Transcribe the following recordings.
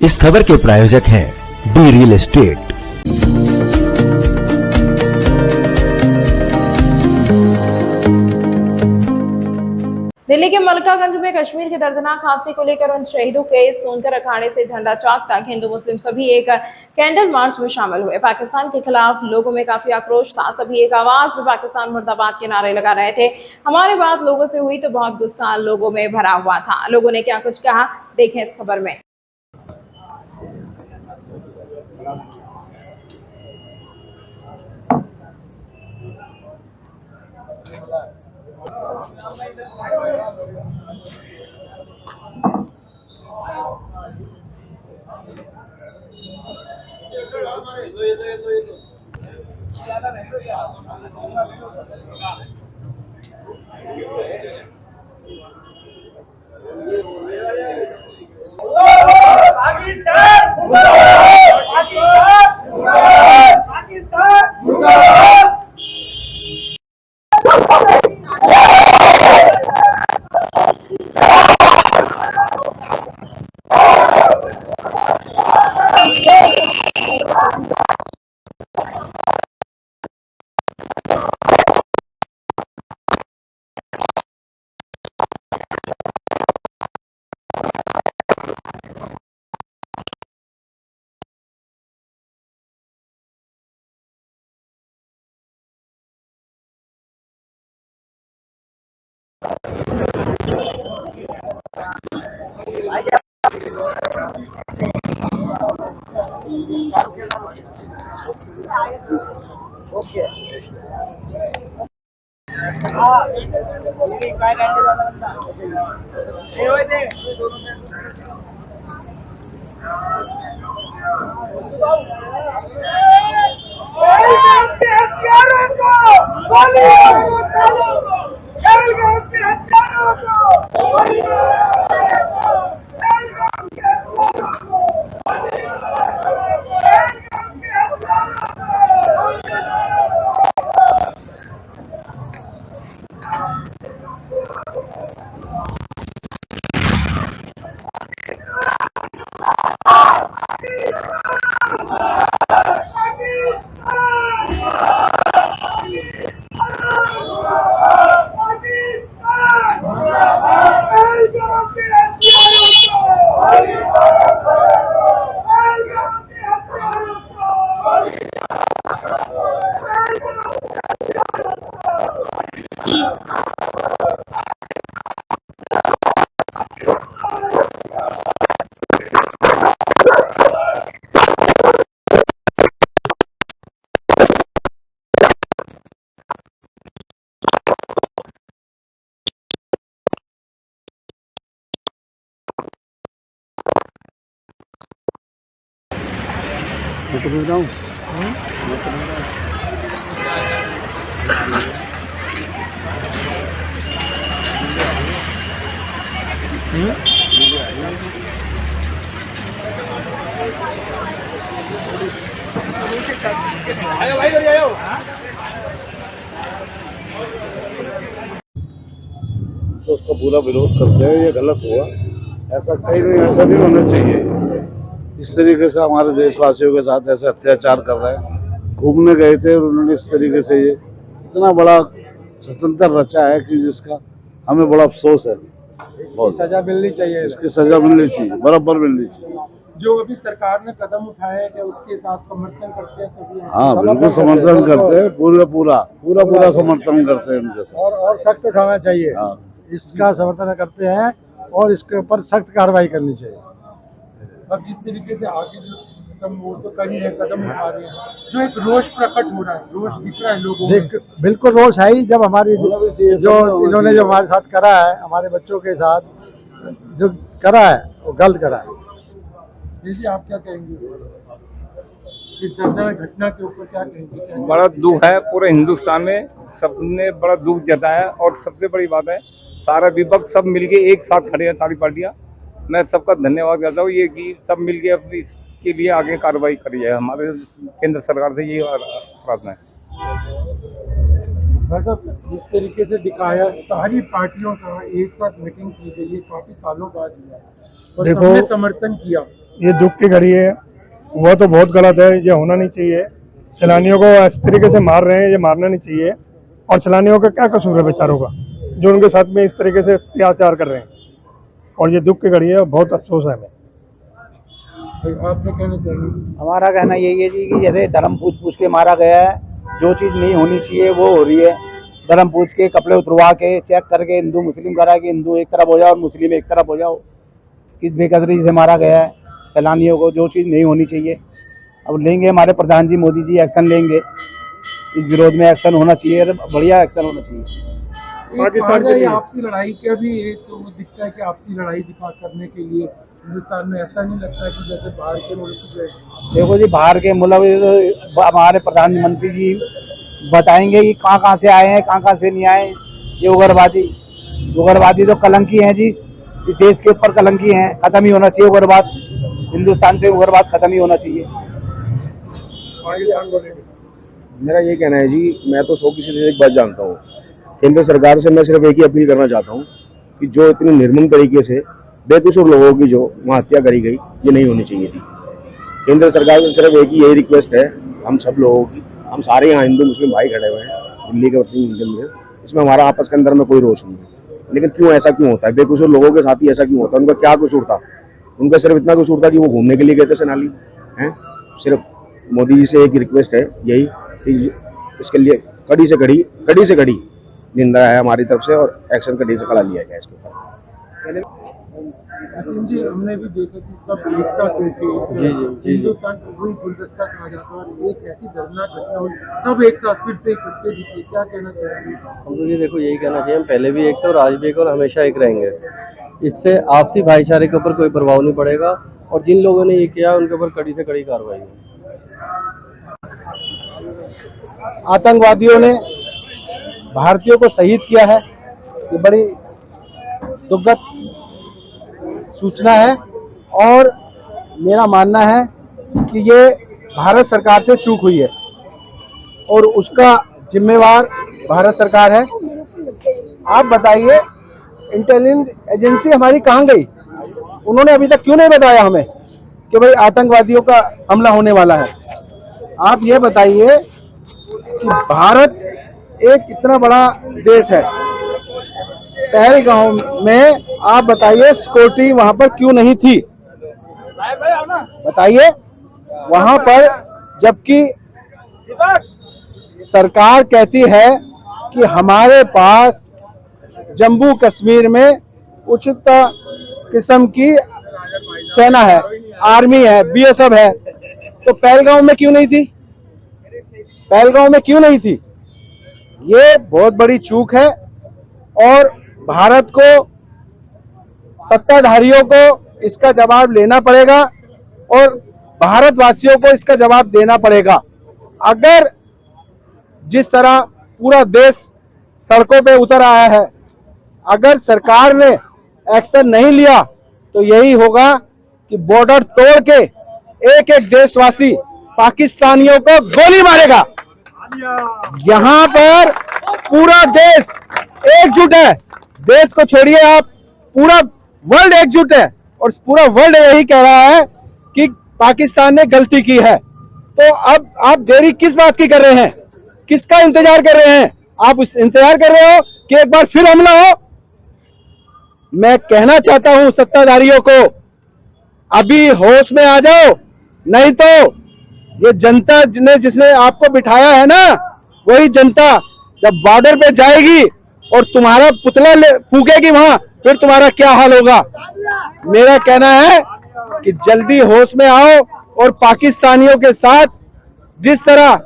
इस खबर के प्रायोजक हैं डी रियल एस्टेट। दिल्ली के मलकागंज में कश्मीर के दर्दनाक हादसे को लेकर उन शहीदों के सुनकर अखाड़े से झंडा चौक तक हिंदू मुस्लिम सभी एक कैंडल मार्च में शामिल हुए। पाकिस्तान के खिलाफ लोगों में काफी आक्रोश था। सभी एक आवाज में पाकिस्तान मुर्दाबाद के नारे लगा रहे थे। हमारी बात लोगों से हुई तो बहुत गुस्सा लोगों में भरा हुआ था। लोगों ने क्या कुछ कहा, देखें इस खबर में। तो उसका पूरा विरोध करते हैं। ये गलत हुआ, ऐसा कहीं नहीं, ऐसा नहीं होना चाहिए। इस तरीके से हमारे देशवासियों के साथ ऐसे अत्याचार कर रहे हैं। घूमने गए थे और उन्होंने इस तरीके से ये इतना बड़ा स्वतंत्र रचा है कि जिसका हमें बड़ा अफसोस है। सजा मिलनी चाहिए, इसकी सजा मिलनी चाहिए, बराबर मिलनी चाहिए। जो अभी सरकार ने कदम उठाया है कि उसके साथ समर्थन करते हैं सभी। हाँ, बिल्कुल समर्थन करते हैं, पूरा समर्थन करते हैं उनके साथ। और सख्त उठाना चाहिए। हाँ, इसका समर्थन करते हैं और इसके ऊपर सख्त कार्रवाई करनी चाहिए। अब जिस तरीके से आगे जो सब वो तो कर ही रहे, कदम उठा रहे हैं, जो एक रोष प्रकट हो रहा है, रोष दिख रहा है लोगों में। बिल्कुल रोष है ही। जब हमारी जो इन्होंने जो हमारे साथ करा है, हमारे बच्चों के साथ जो करा है वो गलत करा है। जी, आप क्या कहेंगे इस दर्दनाक घटना के ऊपर, क्या कहेंगे? बड़ा दुख है, पूरे हिंदुस्तान में सबने बड़ा दुख जताया। और सबसे बड़ी बात है, सारा विपक्ष सब मिलके एक साथ खड़े हैं, सारी पार्टियां। मैं सबका धन्यवाद करता हूँ ये कि सब मिलके अपनी इसके लिए आगे कार्रवाई करी है। हमारे केंद्र सरकार से ये प्रार्थना है। जिस तरीके से दिखाया, सारी पार्टियों का एक साथ मीटिंग की गई है, काफी सालों बाद और सबने समर्थन किया। ये दुख की घड़ी है, वह तो बहुत गलत है, ये होना नहीं चाहिए। सैलानियों को इस तरीके से मार रहे हैं, ये मारना नहीं चाहिए। और सैलानियों का क्या कसूर है बेचारों का, जो उनके साथ में इस तरीके से अत्याचार कर रहे हैं, और ये दुख की घड़ी है, बहुत अफसोस है हमें। आपने कहना चाहिए? हमारा कहना यही है जी कि जैसे धर्म पूछ के मारा गया है, जो चीज़ नहीं होनी चाहिए वो हो रही है। धर्म पूछ के, कपड़े उतरवा के, चेक करके हिंदू मुस्लिम करा के हिंदू एक तरफ हो जाओ और मुस्लिम एक तरफ हो जाओ। किस बेकदरी से मारा गया है सैलानियों को, जो चीज़ नहीं होनी चाहिए। अब लेंगे हमारे प्रधान जी मोदी जी एक्शन लेंगे, इस विरोध में एक्शन होना चाहिए, बढ़िया एक्शन होना चाहिए। पाकिस्तान की आपसी लड़ाई का भी एक तो वो दिखता है कि आपसी लड़ाई दिखा करने के लिए हिंदुस्तान में ऐसा नहीं लगता है कि जैसे बाहर के मुल्क जो है। देखो जी, बाहर के मुल्क तो हमारे प्रधानमंत्री जी बताएंगे कि कहाँ से आए हैं, कहाँ से नहीं आए। ये उग्रवादी तो कलंकी हैं जी, इस देश के ऊपर कलंकी हैं। खत्म ही होना चाहिए उग्रवाद, हिंदुस्तान से उग्रवाद खत्म ही होना चाहिए। मेरा ये कहना है जी, मैं तो 100 किसी से एक बात जानता हूँ। केंद्र सरकार से मैं सिर्फ एक ही अपील करना चाहता हूँ कि जो इतनी निर्मम तरीके से बेकसूर लोगों की जो वहाँ हत्या करी गई, ये नहीं होनी चाहिए थी। केंद्र सरकार से सिर्फ एक ही यही रिक्वेस्ट है हम सब लोगों की। हम सारे यहाँ हिंदू मुस्लिम भाई खड़े हुए हैं दिल्ली के प्रतिनिधिमंडल में, इसमें हमारा आपस के अंदर में कोई रोष नहीं है। लेकिन क्यों ऐसा क्यों होता है? बेकसूर लोगों के साथ ही ऐसा क्यों होता है? उनका क्या कसूर था? उनका सिर्फ इतना कसूर था कि वो घूमने के लिए गए थे सनाली हैं। सिर्फ मोदी जी से एक रिक्वेस्ट है यही कि इसके लिए कड़ी से कड़ी निंदा है हमारी तरफ से, और एक्शन कड़ी से कड़ा लिया गया इसके ऊपर। जी हमने भी देखा कि सब एक साथ होके हिंदुस्तान को वही गुलदस्ता कहा जाता है, और एक ऐसी दर्दनाक घटना हुई, सब एक साथ फिर से इकट्ठे दिखे। क्या कहना चाहेंगे? हम तो ये देखो यही कहना चाहिए, हम पहले भी एक थे और आज भी एक और हमेशा एक रहेंगे। इससे आपसी भाईचारे के ऊपर कोई प्रभाव नहीं पड़ेगा, और जिन लोगों ने ये किया उनके ऊपर कड़ी से कड़ी कार्रवाई है। आतंकवादियों ने भारतीयों को शहीद किया है, ये बड़ी दुखद सूचना है। और मेरा मानना है कि ये भारत सरकार से चूक हुई है और उसका जिम्मेवार भारत सरकार है। आप बताइए, इंटेलिजेंस एजेंसी हमारी कहाँ गई? उन्होंने अभी तक क्यों नहीं बताया हमें कि भाई आतंकवादियों का हमला होने वाला है? आप ये बताइए कि भारत एक इतना बड़ा देश है, पहलगाम में आप बताइए सिक्योरिटी वहां पर क्यों नहीं थी? बताइए वहां पर, जबकि सरकार कहती है कि हमारे पास जम्मू कश्मीर में उचित किस्म की सेना है, आर्मी है, बीएसएफ है, तो पहलगाम में क्यों नहीं थी? पहलगाम में क्यों नहीं थी? ये बहुत बड़ी चूक है, और भारत को, सत्ताधारियों को इसका जवाब लेना पड़ेगा, और भारतवासियों को इसका जवाब देना पड़ेगा। अगर जिस तरह पूरा देश सड़कों पे उतर आया है, अगर सरकार ने एक्शन नहीं लिया तो यही होगा कि बॉर्डर तोड़ के एक एक देशवासी पाकिस्तानियों को गोली मारेगा। यहाँ पर पूरा देश एकजुट है, देश को छोड़िए आप, पूरा वर्ल्ड एकजुट है, और पूरा वर्ल्ड यही कह रहा है कि पाकिस्तान ने गलती की है। तो अब आप देरी किस बात की कर रहे हैं? किसका इंतजार कर रहे हैं? आप इंतजार कर रहे हो कि एक बार फिर हमला हो? मैं कहना चाहता हूं सत्ताधारियों को, अभी होश में आ जाओ, नहीं तो ये जनता जिसने आपको बिठाया है ना, वही जनता जब बॉर्डर पे जाएगी और तुम्हारा पुतला फूकेगी वहां, फिर तुम्हारा क्या हाल होगा। मेरा कहना है कि जल्दी होश में आओ, और पाकिस्तानियों के साथ जिस तरह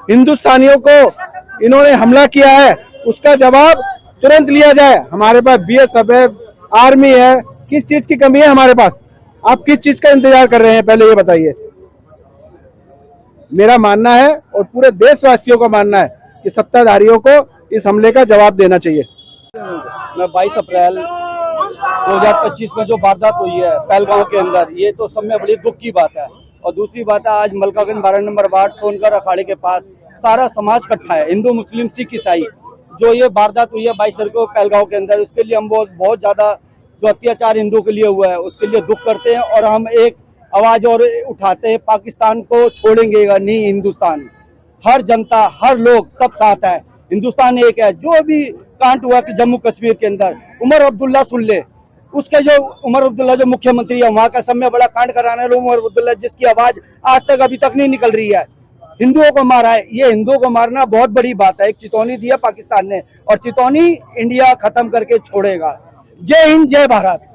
हिंदुस्तानियों को इन्होंने हमला किया है उसका जवाब तुरंत लिया जाए। हमारे पास बीएसएफ है, आर्मी है, किस चीज की कमी है हमारे पास? आप किस चीज का इंतजार कर रहे हैं, पहले ये बताइए। मेरा मानना है और पूरे देशवासियों का मानना है कि सत्ताधारियों को इस हमले का जवाब देना चाहिए। मैं 22 अप्रैल 2025 में जो वारदात हुई है पहलगाम के अंदर, ये तो सब में बड़ी दुख की बात है। और दूसरी बात है, आज मलकागंज 12 नंबर वार्ड सोनकर अखाड़े के पास सारा समाज इकट्ठा है, हिंदू मुस्लिम सिख ईसाई। जो ये वारदात हुई है 22 तारीख को पहलगाम के अंदर, उसके लिए हम बहुत ज़्यादा, जो अत्याचार हिंदू के लिए हुआ है उसके लिए दुख करते हैं। और हम एक आवाज और उठाते हैं, पाकिस्तान को छोड़ेंगे नहीं हिंदुस्तान। हर जनता, हर लोग सब साथ है, हिंदुस्तान एक है। जो भी कांड हुआ कि जम्मू कश्मीर के अंदर, उमर अब्दुल्ला सुन ले, उसके जो उमर अब्दुल्ला जो मुख्यमंत्री है वहां का सब में बड़ा कांड कराने वाला उमर अब्दुल्ला, जिसकी आवाज आज तक अभी तक नहीं निकल रही है। हिंदुओं को मारा है, ये हिंदुओं को मारना बहुत बड़ी बात है। एक चेतावनी दिया पाकिस्तान ने, और चेतावनी इंडिया खत्म करके छोड़ेगा। जय हिंद, जय भारत।